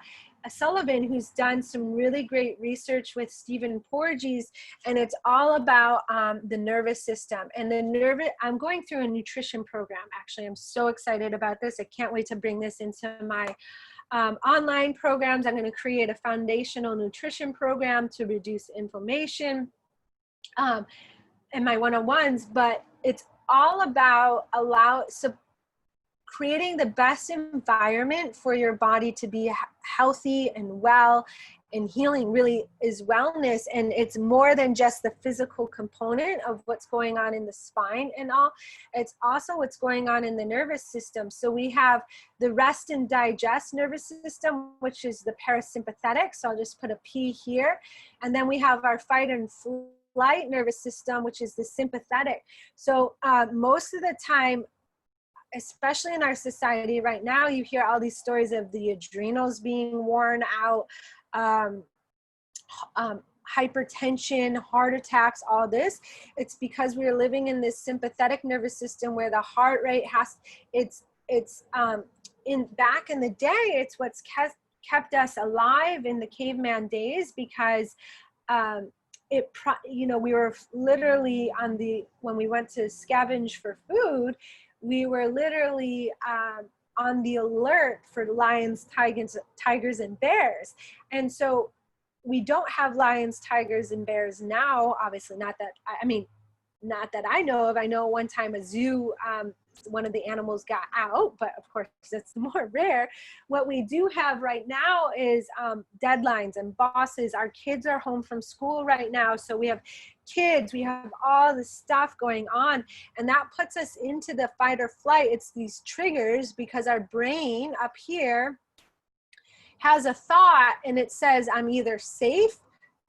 A: Sullivan, who's done some really great research with Stephen Porges, and it's all about the nervous system and I'm going through a nutrition program. Actually, I'm so excited about this. I can't wait to bring this into my online programs. I'm going to create a foundational nutrition program to reduce inflammation in my one-on-ones, but it's all about creating the best environment for your body to be healthy and well, and healing really is wellness. And it's more than just the physical component of what's going on in the spine and all. It's also what's going on in the nervous system. So we have the rest and digest nervous system, which is the parasympathetic. So I'll just put a P here. And then we have our fight and flight nervous system, which is the sympathetic. So most of the time, especially in our society right now, you hear all these stories of the adrenals being worn out, hypertension, heart attacks, all this. It's because we're living in this sympathetic nervous system where the heart rate back in the day, it's what's kept us alive in the caveman days, because we were literally when we went to scavenge for food, we were literally on the alert for lions, tigers, and bears. And so we don't have lions, tigers, and bears now, obviously. Not that I know of. I know one time a zoo, one of the animals got out, but of course it's more rare. What we do have right now is deadlines and bosses. Our kids are home from school right now, so we have kids, we have all this stuff going on, and that puts us into the fight or flight. It's these triggers because our brain up here has a thought and it says, I'm either safe,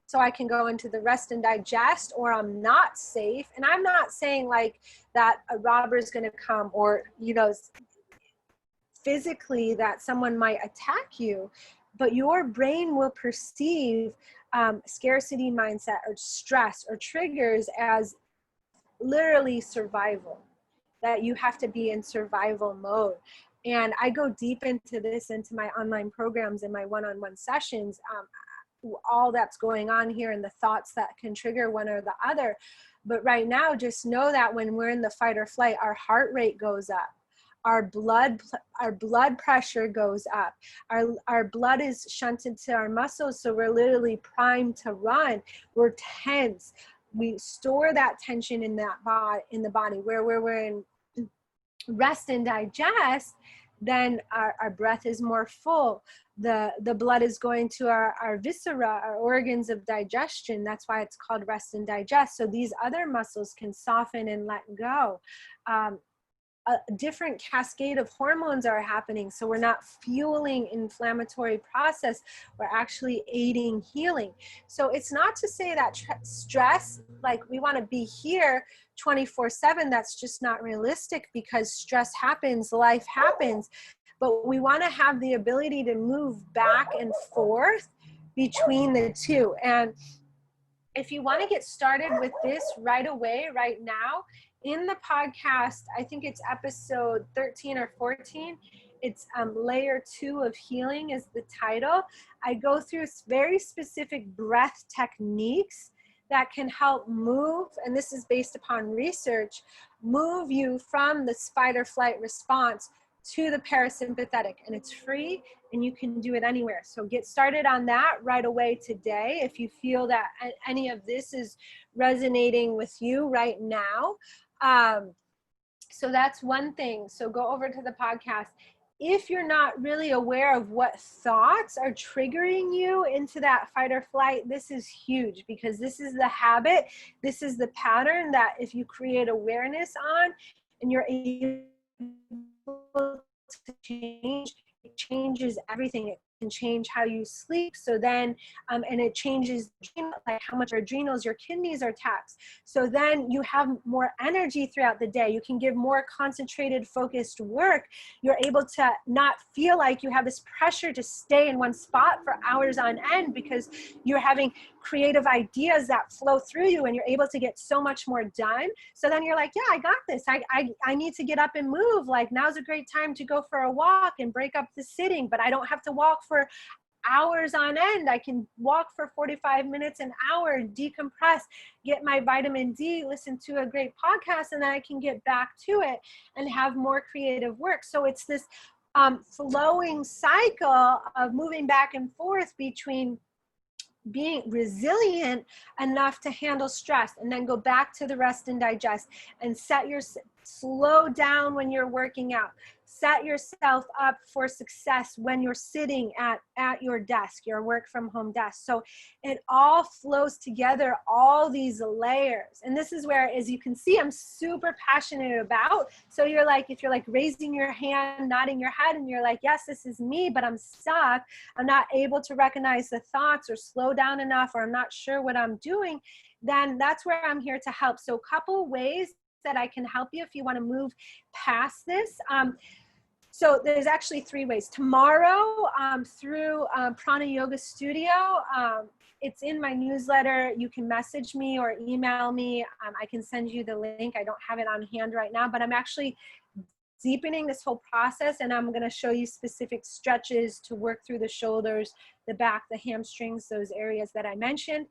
A: so I can go into the rest and digest, or I'm not safe. And I'm not saying like that a robber is going to come, or, physically that someone might attack you, but your brain will perceive scarcity mindset or stress or triggers as literally survival, that you have to be in survival mode. And I go deep into this, into my online programs and my one-on-one sessions, all that's going on here and the thoughts that can trigger one or the other. But right now, just know that when we're in the fight or flight, our heart rate goes up. Our blood pressure goes up. Our blood is shunted to our muscles, so we're literally primed to run. We're tense. We store that tension in the body. Where we're in rest and digest, then our breath is more full. The blood is going to our viscera, our organs of digestion. That's why it's called rest and digest. So these other muscles can soften and let go. A different cascade of hormones are happening. So we're not fueling inflammatory process, we're actually aiding healing. So it's not to say that stress, like we want to be here 24/7, that's just not realistic, because stress happens, life happens, but we want to have the ability to move back and forth between the two. And if you want to get started with this right away, right now, in the podcast, I think it's episode 13 or 14, it's layer 2 of healing is the title. I go through very specific breath techniques that can help move, and this is based upon research, move you from the fight or flight response to the parasympathetic. And it's free and you can do it anywhere. So get started on that right away today if you feel that any of this is resonating with you right now. So that's one thing. So go over to the podcast. If you're not really aware of what thoughts are triggering you into that fight or flight, this is huge, because this is the habit. This is the pattern that if you create awareness on, and you're able to change, it changes everything. It can change how you sleep. So then, and it changes like how much your adrenals, your kidneys are taxed. So then you have more energy throughout the day. You can give more concentrated, focused work. You're able to not feel like you have this pressure to stay in one spot for hours on end, because you're having creative ideas that flow through you, and you're able to get so much more done. So then you're like, yeah, I got this. I need to get up and move. Like, now's a great time to go for a walk and break up the sitting, but I don't have to walk for hours on end. I can walk for 45 minutes, an hour, decompress, get my vitamin D, listen to a great podcast, and then I can get back to it and have more creative work. So it's this flowing cycle of moving back and forth between being resilient enough to handle stress, and then go back to the rest and digest, and slow down when you're working out. Set yourself up for success when you're sitting at your desk, your work from home desk. So it all flows together, all these layers. And this is where, as you can see, I'm super passionate about. So you're like, if you're like raising your hand, nodding your head, and you're like, yes, this is me, but I'm stuck. I'm not able to recognize the thoughts or slow down enough, or I'm not sure what I'm doing, then that's where I'm here to help. So a couple ways that I can help you if you want to move past this. So there's actually 3 ways. Tomorrow, through Prana Yoga Studio, it's in my newsletter. You can message me or email me. I can send you the link. I don't have it on hand right now, but I'm actually deepening this whole process, and I'm going to show you specific stretches to work through the shoulders, the back, the hamstrings, those areas that I mentioned.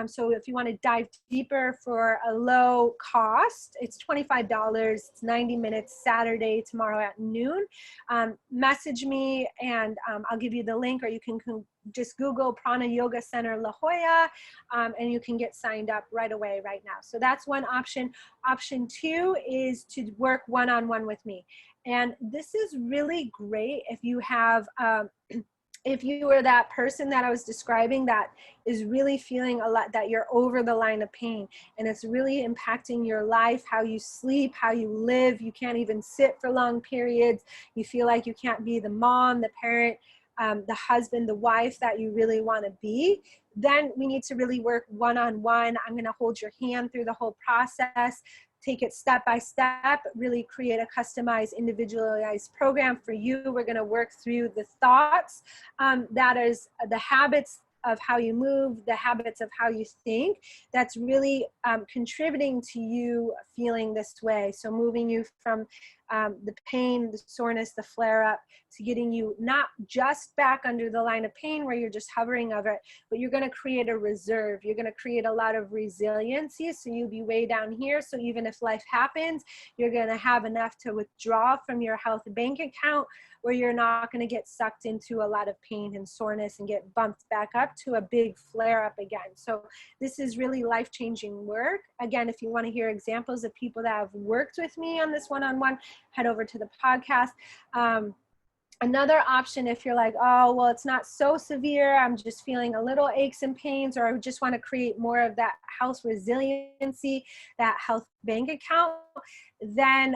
A: So if you want to dive deeper for a low cost, it's $25. It's 90 minutes, Saturday, tomorrow at noon. Message me, and I'll give you the link, or you can just Google Prana Yoga Center La Jolla, and you can get signed up right away right now. So that's one option. Option 2 is to work one-on-one with me. And this is really great if you have, if you are that person that I was describing that is really feeling a lot, that you're over the line of pain, and it's really impacting your life, how you sleep, how you live. You can't even sit for long periods. You feel like you can't be the mom, the parent, the husband, the wife that you really want to be. Then we need to really work one-on-one. I'm going to hold your hand through the whole process, take it step by step, really create a customized, individualized program for you. We're going to work through the thoughts, that is the habits of how you move, the habits of how you think, that's really contributing to you feeling this way. So moving you from the pain, the soreness, the flare-up, to getting you not just back under the line of pain where you're just hovering over it, but you're going to create a reserve. You're going to create a lot of resiliency. So you'll be way down here. So even if life happens, you're going to have enough to withdraw from your health bank account, where you're not going to get sucked into a lot of pain and soreness and get bumped back up to a big flare up again. So this is really life-changing work. Again, if you want to hear examples of people that have worked with me on this one-on-one, head over to the podcast. Another option, if you're like, oh, well, it's not so severe, I'm just feeling a little aches and pains, or I just want to create more of that health resiliency, that health bank account, then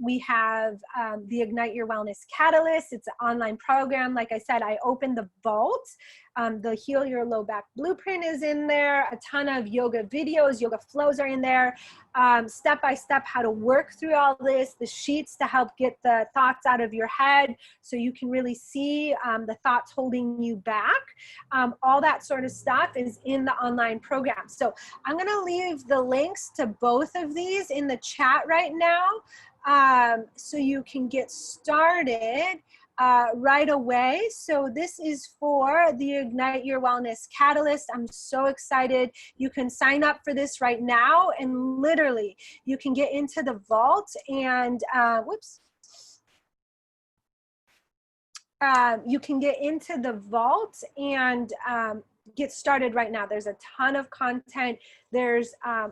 A: we have the Ignite Your Wellness Catalyst. It's an online program. Like I said, I opened the vault. The Heal Your Low Back Blueprint is in there. A ton of yoga videos, yoga flows are in there. Step by step, how to work through all this, the sheets to help get the thoughts out of your head so you can really see the thoughts holding you back. All that sort of stuff is in the online program. So I'm going to leave the links to both of these in the chat right now, so you can get started right away. So this is for the Ignite Your Wellness Catalyst. I'm so excited. You can sign up for this right now, and literally you can get into the vault and you can get into the vault and get started right now. There's a ton of content. There's a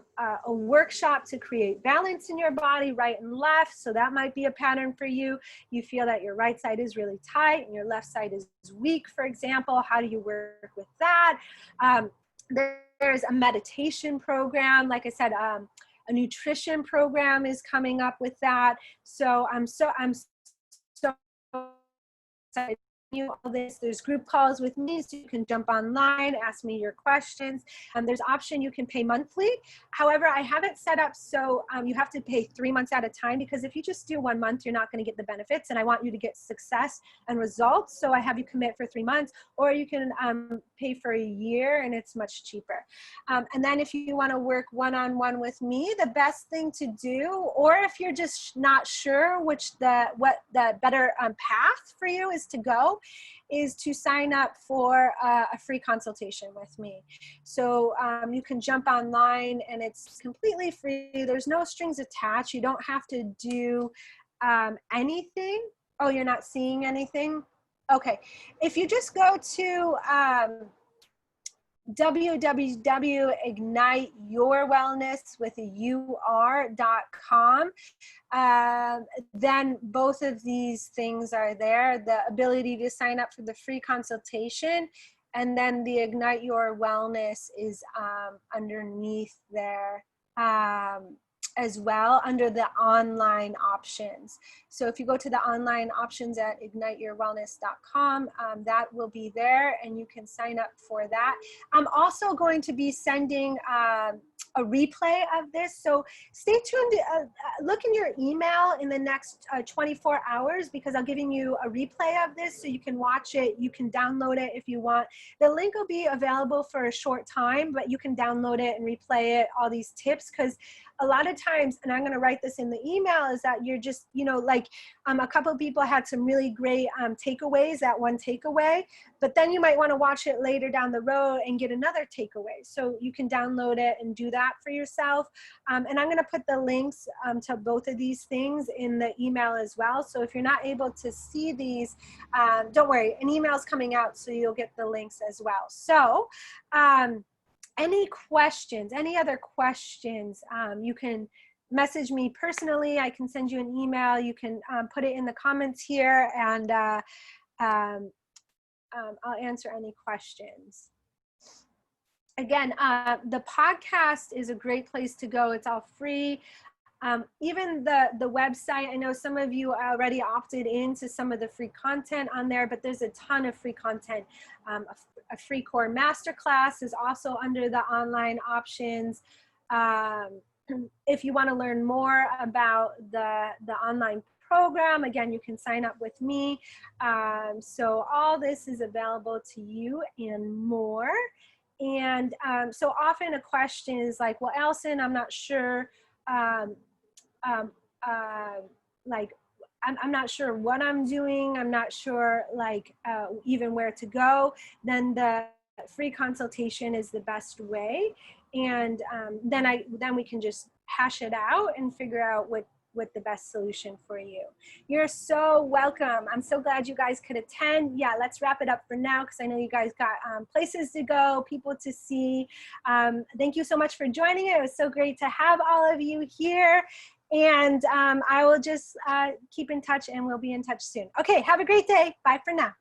A: workshop to create balance in your body, right and left. So that might be a pattern for you. You feel that your right side is really tight and your left side is weak, for example. How do you work with that? There's a meditation program. Like I said, a nutrition program is coming up with that. So I'm so you all this. There's group calls with me, so you can jump online, ask me your questions. There's option you can pay monthly. However, I have it set up so you have to pay 3 months at a time, because if you just do 1 month, you're not going to get the benefits, and I want you to get success and results. So I have you commit for 3 months, or you can pay for a year, and it's much cheaper. And then if you want to work one-on-one with me, the best thing to do, or if you're just not sure what the better path for you is to go, is to sign up for a free consultation with me. So you can jump online, and it's completely free. There's no strings attached. You don't have to do anything. Oh, you're not seeing anything? Okay. If you just go to www.igniteyourwellness.com, then both of these things are there. The ability to sign up for the free consultation, and then the Ignite Your Wellness is underneath there as well, under the online options. So if you go to the online options at igniteyourwellness.com, that will be there, and you can sign up for that. I'm also going to be sending a replay of this, so stay tuned. Look in your email in the next 24 hours, because I'm giving you a replay of this, so you can watch it. You can download it if you want. The link will be available for a short time, but you can download it and replay it, all these tips, because a lot of times, and I'm going to write this in the email, is that you're just, you know, like a couple of people had some really great takeaways, that one takeaway, but then you might want to watch it later down the road and get another takeaway. So you can download it and do that for yourself. And I'm going to put the links to both of these things in the email as well. So if you're not able to see these, don't worry, an email is coming out, so you'll get the links as well. So, any questions, any other questions, you can message me personally. I can send you an email. You can put it in the comments here, and I'll answer any questions. Again, the podcast is a great place to go. It's all free. Even the website, I know some of you already opted into some of the free content on there, but there's a ton of free content. A free core masterclass is also under the online options. If you want to learn more about the online program, again, you can sign up with me. So all this is available to you and more. And so often a question is like, well, Alison, I'm not sure, like, I'm not sure what I'm doing. I'm not sure, like, even where to go. Then the free consultation is the best way. And then we can just hash it out and figure out what the best solution for you. You're so welcome. I'm so glad you guys could attend. Yeah, let's wrap it up for now, because I know you guys got places to go, people to see. Thank you so much for joining it. It was so great to have all of you here. And I will just keep in touch, and we'll be in touch soon. Okay, have a great day. Bye for now.